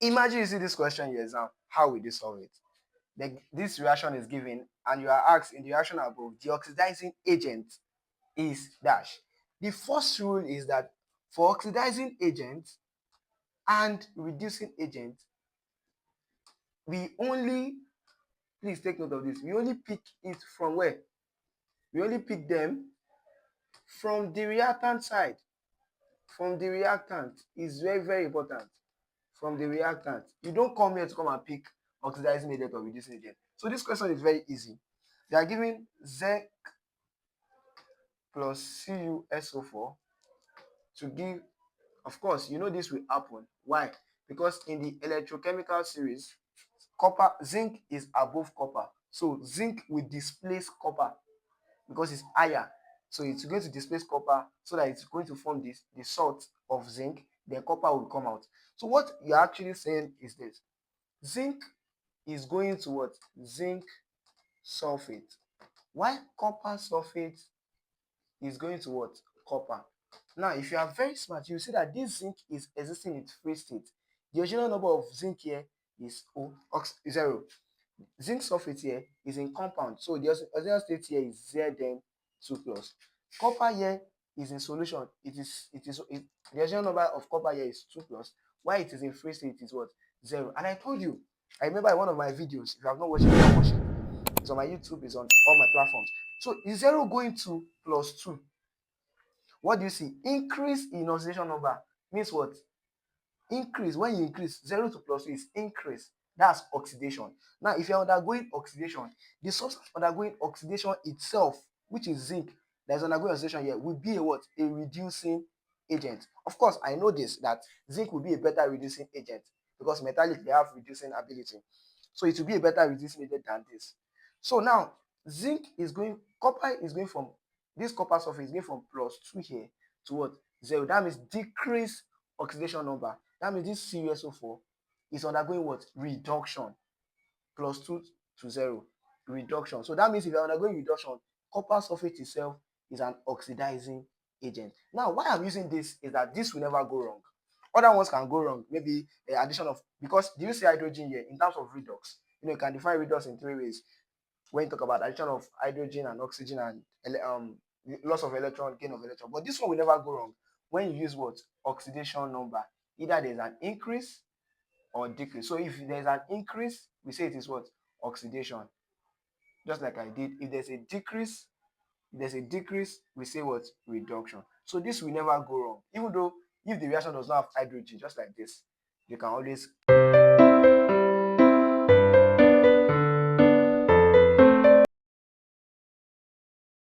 Imagine you see this question in your exam. How will you solve it? This reaction is given, and you are asked in the reaction above, the oxidizing agent is dash. The first rule is that for oxidizing agent and reducing agent, we only, please take note of this, we only pick it from where? We only pick them from the reactant side. From the reactant is very, very important. From the reactant. You don't come here to come and pick oxidizing agent or reducing agent. So this question is very easy. They are giving zinc plus CuSO4 to give, of course, you know this will happen. Why? Because in the electrochemical series, zinc is above copper. So zinc will displace copper because it's higher. So it's going to displace copper so that it's going to form the salt of zinc. Then copper will come out. So what you're actually saying is this. Zinc is going to what? Zinc sulfate. Why copper sulfate is going to what? Copper. Now, if you are very smart, you see that this zinc is existing in free state. The original number of zinc here is 0. Zinc sulfate here is in compound. So the original state here is Zn2+. Copper here is in solution. The original number of copper here is 2+. Why it is in free state is what? 0. And I told you, I remember in one of my videos, if you have not watched it, go and watch it. It's on my YouTube, it's on all my platforms. So is 0 going to +2? What do you see? Increase in oxidation number means what? Increase. When you increase 0 to +2 is increase. That's oxidation. Now, if you're undergoing oxidation, the substance undergoing oxidation itself, which is zinc, that is undergoing oxidation here, will be a what? A reducing agent. Of course, I know this, that zinc will be a better reducing agent because metallic, they have reducing ability. So it will be a better reducing agent than this. So now, copper is going from, this copper sulfate is going from +2 here to what? 0. That means decrease oxidation number. That means this CuSO4 is undergoing what? Reduction. +2 to 0. Reduction. So that means if you're undergoing reduction, copper sulfate itself is an oxidizing agent. Now, why I'm using this is that this will never go wrong. Other ones can go wrong. Maybe addition of, because do you see hydrogen here in terms of redox? You can define redox in 3 ways. When you talk about addition of hydrogen and oxygen and loss of electron, gain of electron. But this one will never go wrong when you use what? Oxidation number. Either there's an increase or decrease. So if there's an increase, we say it is what? Oxidation. Just like I did. If there's a decrease, we say what? Reduction. So this will never go wrong. Even though if the reaction does not have hydrogen, just like this, you can always